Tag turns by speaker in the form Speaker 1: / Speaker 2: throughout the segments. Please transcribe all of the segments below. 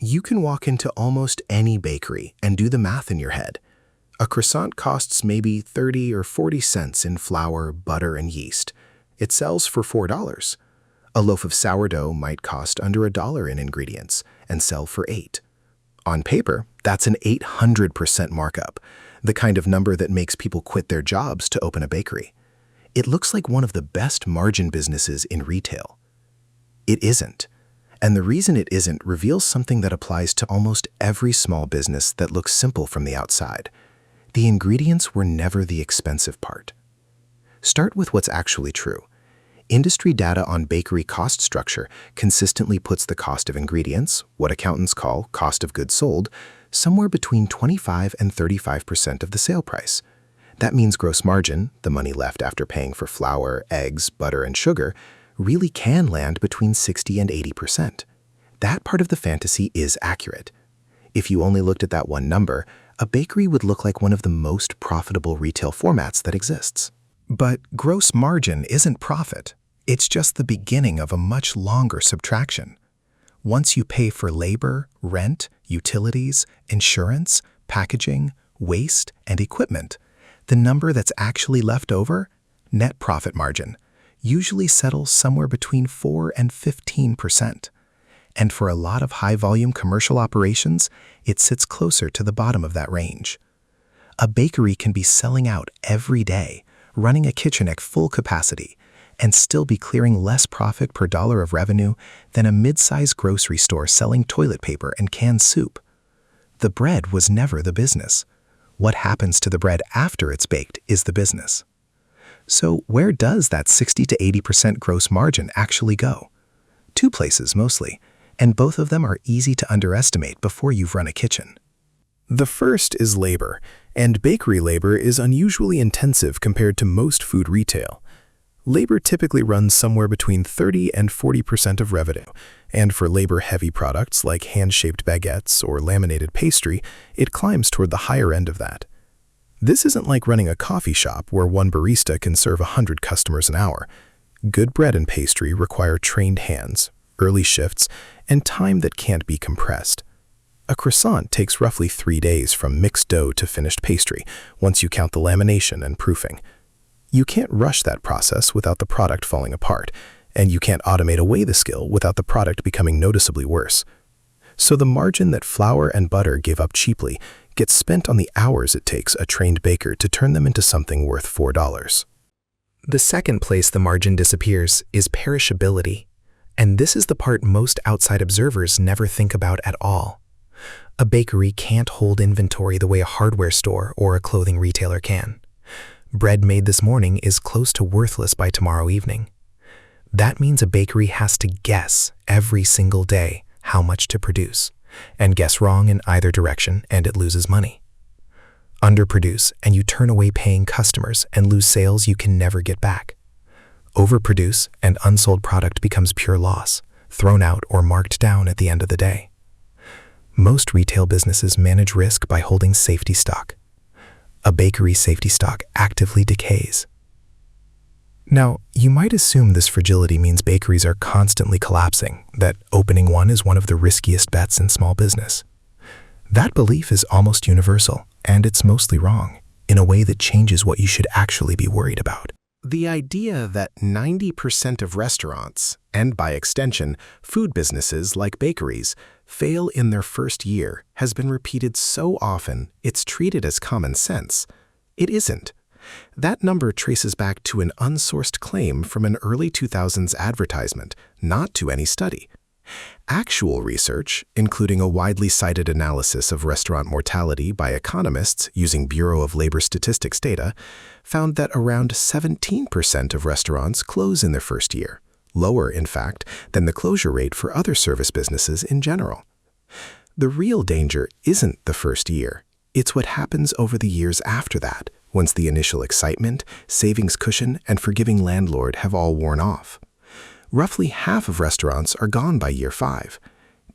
Speaker 1: You can walk into almost any bakery and do the math in your head. A croissant costs maybe 30 or 40 cents in flour, butter, and yeast. It sells for $4. A loaf of sourdough might cost under $1 in ingredients and sell for $8. On paper, that's an 800% markup, the kind of number that makes people quit their jobs to open a bakery. It looks like one of the best margin businesses in retail. It isn't. And the reason it isn't reveals something that applies to almost every small business that looks simple from the outside. The ingredients were never the expensive part. Start with what's actually true. Industry data on bakery cost structure consistently puts the cost of ingredients, what accountants call cost of goods sold, somewhere between 25 and 35% of the sale price. That means gross margin, the money left after paying for flour, eggs, butter, and sugar, really can land between 60 and 80%. That part of the fantasy is accurate. If you only looked at that one number, a bakery would look like one of the most profitable retail formats that exists. But gross margin isn't profit. It's just the beginning of a much longer subtraction. Once you pay for labor, rent, utilities, insurance, packaging, waste, and equipment, the number that's actually left over, net profit margin, usually settles somewhere between 4 and 15%. And for a lot of high-volume commercial operations, it sits closer to the bottom of that range. A bakery can be selling out every day, running a kitchen at full capacity, and still be clearing less profit per dollar of revenue than a mid-sized grocery store selling toilet paper and canned soup. The bread was never the business. What happens to the bread after it's baked is the business. So where does that 60 to 80% gross margin actually go? Two places mostly, and both of them are easy to underestimate before you've run a kitchen. The first is labor, and bakery labor is unusually intensive compared to most food retail. Labor typically runs somewhere between 30 and 40% of revenue, and for labor-heavy products like hand-shaped baguettes or laminated pastry, it climbs toward the higher end of that. This isn't like running a coffee shop where one barista can serve 100 customers an hour. Good bread and pastry require trained hands, early shifts, and time that can't be compressed. A croissant takes roughly 3 days from mixed dough to finished pastry, once you count the lamination and proofing. You can't rush that process without the product falling apart, and you can't automate away the skill without the product becoming noticeably worse. So the margin that flour and butter give up cheaply gets spent on the hours it takes a trained baker to turn them into something worth $4. The second place the margin disappears is perishability, and this is the part most outside observers never think about at all. A bakery can't hold inventory the way a hardware store or a clothing retailer can. Bread made this morning is close to worthless by tomorrow evening. That means a bakery has to guess every single day how much to produce, and guess wrong in either direction and it loses money. Underproduce and you turn away paying customers and lose sales you can never get back. Overproduce and unsold product becomes pure loss, thrown out or marked down at the end of the day. Most retail businesses manage risk by holding safety stock. A bakery's safety stock actively decays. Now, you might assume this fragility means bakeries are constantly collapsing, that opening one is one of the riskiest bets in small business. That belief is almost universal, and it's mostly wrong, in a way that changes what you should actually be worried about. The idea that 90% of restaurants, and by extension, food businesses like bakeries, fail in their first year has been repeated so often it's treated as common sense. It isn't. That number traces back to an unsourced claim from an early 2000s advertisement, not to any study. Actual research, including a widely cited analysis of restaurant mortality by economists using Bureau of Labor Statistics data, found that around 17% of restaurants close in their first year, lower, in fact, than the closure rate for other service businesses in general. The real danger isn't the first year. It's what happens over the years after that, once the initial excitement, savings cushion, and forgiving landlord have all worn off. Roughly half of restaurants are gone by year 5.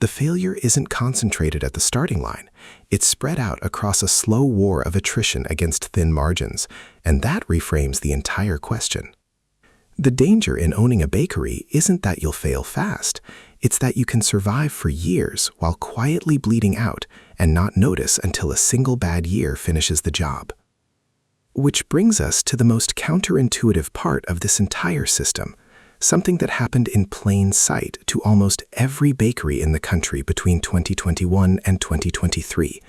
Speaker 1: The failure isn't concentrated at the starting line. It's spread out across a slow war of attrition against thin margins, and that reframes the entire question. The danger in owning a bakery isn't that you'll fail fast. It's that you can survive for years while quietly bleeding out and not notice until a single bad year finishes the job. Which brings us to the most counterintuitive part of this entire system, something that happened in plain sight to almost every bakery in the country between 2021 and 2023,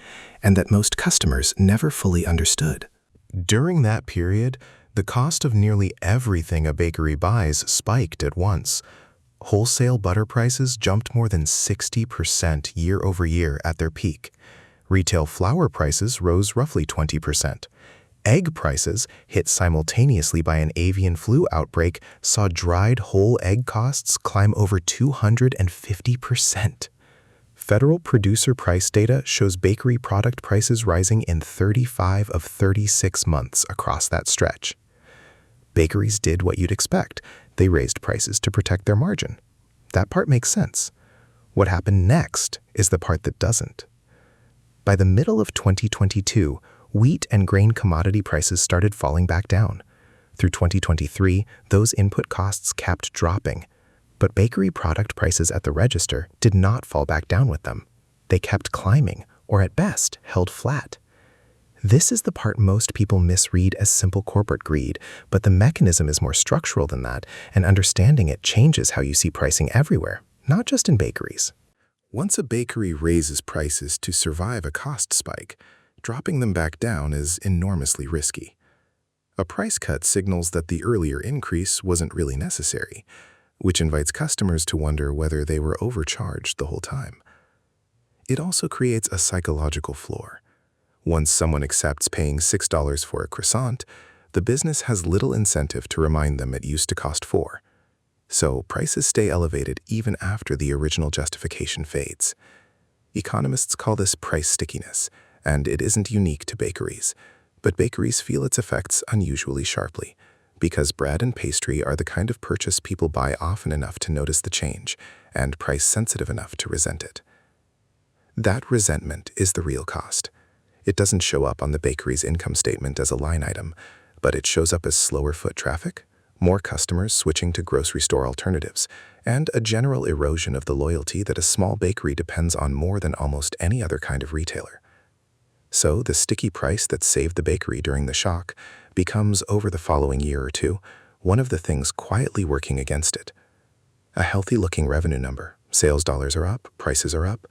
Speaker 1: and that most customers never fully understood. During that period, the cost of nearly everything a bakery buys spiked at once. Wholesale butter prices jumped more than 60% year over year at their peak. Retail flour prices rose roughly 20%. Egg prices, hit simultaneously by an avian flu outbreak, saw dried whole egg costs climb over 250%. Federal producer price data shows bakery product prices rising in 35 of 36 months across that stretch. Bakeries did what you'd expect. They raised prices to protect their margin. That part makes sense. What happened next is the part that doesn't. By the middle of 2022, wheat and grain commodity prices started falling back down. Through 2023, those input costs kept dropping. But bakery product prices at the register did not fall back down with them. They kept climbing, or at best, held flat. This is the part most people misread as simple corporate greed, but the mechanism is more structural than that, and understanding it changes how you see pricing everywhere, not just in bakeries. Once a bakery raises prices to survive a cost spike, dropping them back down is enormously risky. A price cut signals that the earlier increase wasn't really necessary, which invites customers to wonder whether they were overcharged the whole time. It also creates a psychological floor. Once someone accepts paying $6 for a croissant, the business has little incentive to remind them it used to cost $4. So prices stay elevated even after the original justification fades. Economists call this price stickiness, and it isn't unique to bakeries. But bakeries feel its effects unusually sharply, because bread and pastry are the kind of purchase people buy often enough to notice the change, and price-sensitive enough to resent it. That resentment is the real cost. It doesn't show up on the bakery's income statement as a line item, but it shows up as slower foot traffic, more customers switching to grocery store alternatives, and a general erosion of the loyalty that a small bakery depends on more than almost any other kind of retailer. So the sticky price that saved the bakery during the shock becomes, over the following year or two, one of the things quietly working against it. A healthy-looking revenue number, sales dollars are up, prices are up,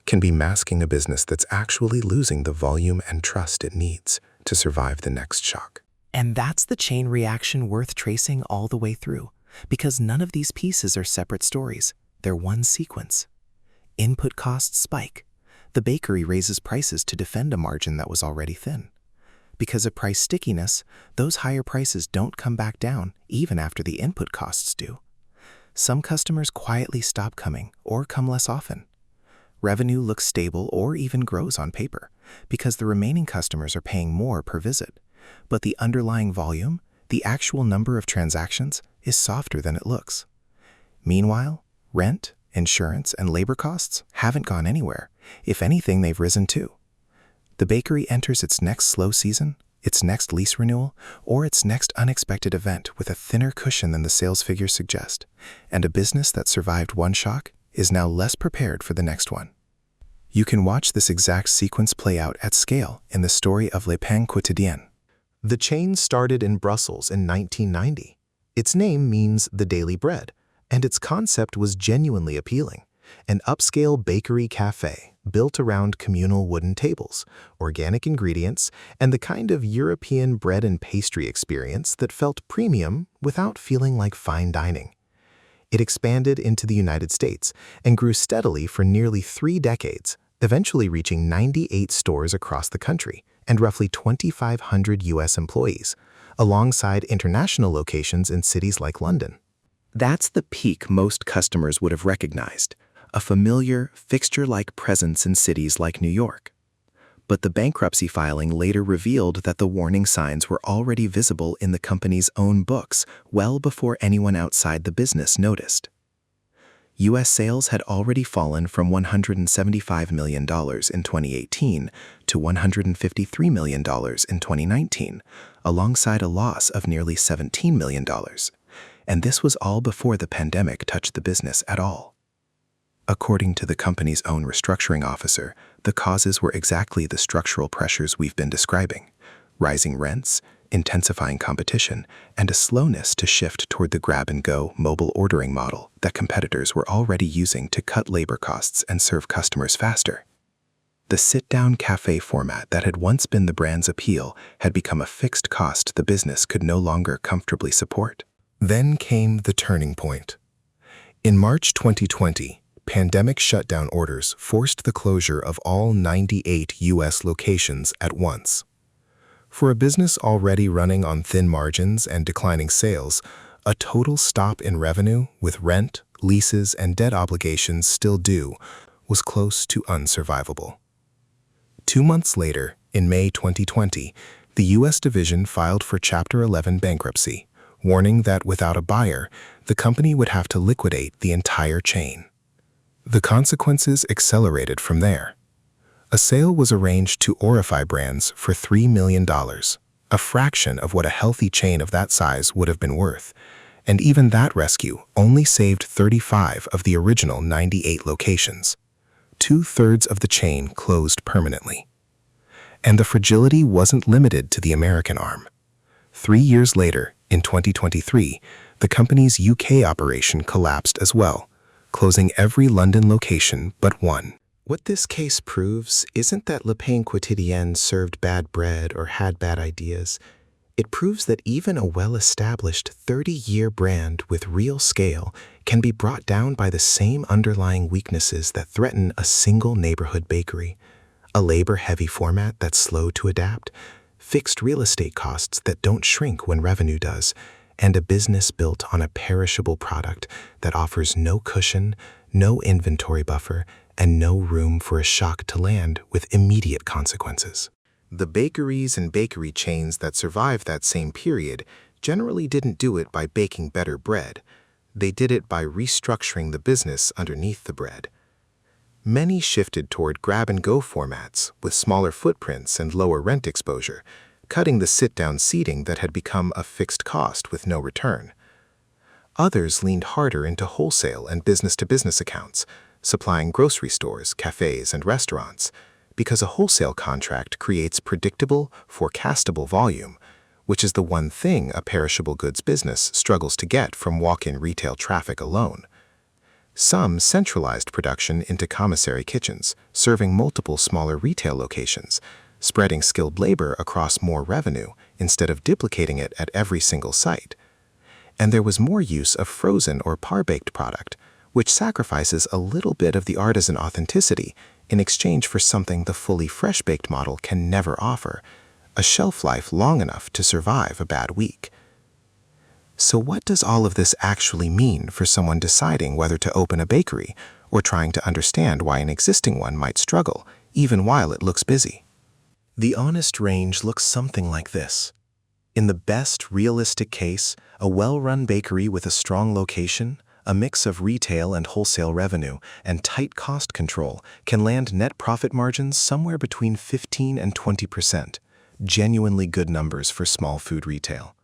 Speaker 1: can be masking a business that's actually losing the volume and trust it needs to survive the next shock.
Speaker 2: And that's the chain reaction worth tracing all the way through, because none of these pieces are separate stories. They're one sequence. Input costs spike. The bakery raises prices to defend a margin that was already thin. Because of price stickiness, those higher prices don't come back down even after the input costs do. Some customers quietly stop coming or come less often. Revenue looks stable or even grows on paper because the remaining customers are paying more per visit. But the underlying volume, the actual number of transactions, is softer than it looks. Meanwhile, rent, insurance, and labor costs haven't gone anywhere. If anything, they've risen too. The bakery enters its next slow season, its next lease renewal, or its next unexpected event with a thinner cushion than the sales figures suggest, and a business that survived one shock is now less prepared for the next one. You can watch this exact sequence play out at scale in the story of Le Pain Quotidien.
Speaker 1: The chain started in Brussels in 1990. Its name means the daily bread, and its concept was genuinely appealing. An upscale bakery cafe built around communal wooden tables, organic ingredients, and the kind of European bread and pastry experience that felt premium without feeling like fine dining. It expanded into the United States and grew steadily for nearly 3 decades, eventually reaching 98 stores across the country and roughly 2,500 U.S. employees, alongside international locations in cities like London. That's the peak most customers would have recognized, a familiar, fixture-like presence in cities like New York. But the bankruptcy filing later revealed that the warning signs were already visible in the company's own books well before anyone outside the business noticed. U.S. sales had already fallen from $175 million in 2018 to $153 million in 2019, alongside a loss of nearly $17 million. And this was all before the pandemic touched the business at all. According to the company's own restructuring officer, the causes were exactly the structural pressures we've been describing: rising rents, intensifying competition, and a slowness to shift toward the grab-and-go mobile ordering model that competitors were already using to cut labor costs and serve customers faster. The sit-down cafe format that had once been the brand's appeal had become a fixed cost the business could no longer comfortably support. Then came the turning point. In March 2020, pandemic shutdown orders forced the closure of all 98 U.S. locations at once. For a business already running on thin margins and declining sales, a total stop in revenue with rent, leases, and debt obligations still due was close to unsurvivable. 2 months later, in May 2020, the U.S. division filed for Chapter 11 bankruptcy, warning that without a buyer, the company would have to liquidate the entire chain. The consequences accelerated from there. A sale was arranged to Orify Brands for $3 million, a fraction of what a healthy chain of that size would have been worth, and even that rescue only saved 35 of the original 98 locations. 2/3 of the chain closed permanently. And the fragility wasn't limited to the American arm. 3 years later, in 2023, the company's UK operation collapsed as well, closing every London location but one. What this case proves isn't that Le Pain Quotidien served bad bread or had bad ideas. It proves that even a well-established 30-year brand with real scale can be brought down by the same underlying weaknesses that threaten a single neighborhood bakery: a labor-heavy format that's slow to adapt, fixed real estate costs that don't shrink when revenue does, and a business built on a perishable product that offers no cushion, no inventory buffer, and no room for a shock to land with immediate consequences. The bakeries and bakery chains that survived that same period generally didn't do it by baking better bread. They did it by restructuring the business underneath the bread. Many shifted toward grab-and-go formats with smaller footprints and lower rent exposure, cutting the sit-down seating that had become a fixed cost with no return. Others leaned harder into wholesale and business-to-business accounts, supplying grocery stores, cafes, and restaurants, because a wholesale contract creates predictable, forecastable volume, which is the one thing a perishable goods business struggles to get from walk-in retail traffic alone. Some centralized production into commissary kitchens, serving multiple smaller retail locations, spreading skilled labor across more revenue instead of duplicating it at every single site. And there was more use of frozen or par-baked product, which sacrifices a little bit of the artisan authenticity in exchange for something the fully fresh-baked model can never offer: a shelf life long enough to survive a bad week. So what does all of this actually mean for someone deciding whether to open a bakery or trying to understand why an existing one might struggle, even while it looks busy? The honest range looks something like this. In the best realistic case, a well-run bakery with a strong location, a mix of retail and wholesale revenue, and tight cost control can land net profit margins somewhere between 15 and 20%, genuinely good numbers for small food retail.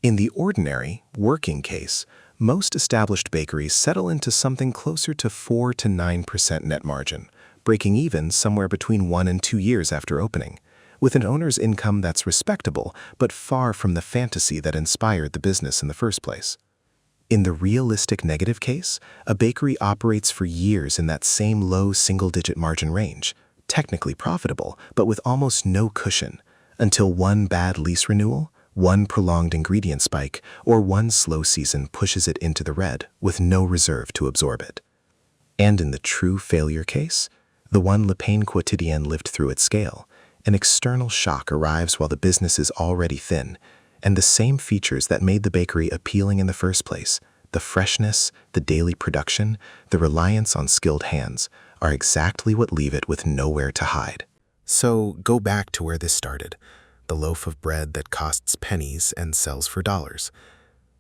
Speaker 1: In the ordinary, working case, most established bakeries settle into something closer to 4 to 9% net margin, breaking even somewhere between 1 and 2 years after opening, with an owner's income that's respectable but far from the fantasy that inspired the business in the first place. In the realistic negative case, a bakery operates for years in that same low single-digit margin range, technically profitable, but with almost no cushion, until one bad lease renewal, one prolonged ingredient spike, or one slow season pushes it into the red with no reserve to absorb it. And in the true failure case, the one Le Pain Quotidien lived through at scale, an external shock arrives while the business is already thin, and the same features that made the bakery appealing in the first place, the freshness, the daily production, the reliance on skilled hands, are exactly what leave it with nowhere to hide. So go back to where this started, the loaf of bread that costs pennies and sells for dollars.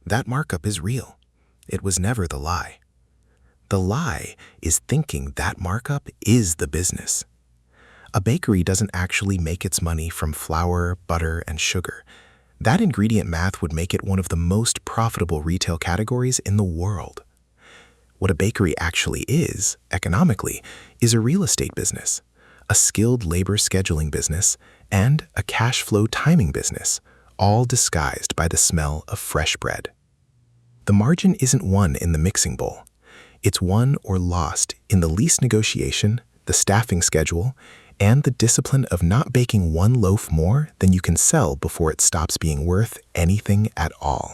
Speaker 1: That markup is real. It was never the lie. The lie is thinking that markup is the business. A bakery doesn't actually make its money from flour, butter, and sugar. That ingredient math would make it one of the most profitable retail categories in the world. What a bakery actually is, economically, is a real estate business, a skilled labor scheduling business, and a cash flow timing business, all disguised by the smell of fresh bread. The margin isn't won in the mixing bowl. It's won or lost in the lease negotiation, the staffing schedule, and the discipline of not baking one loaf more than you can sell before it stops being worth anything at all.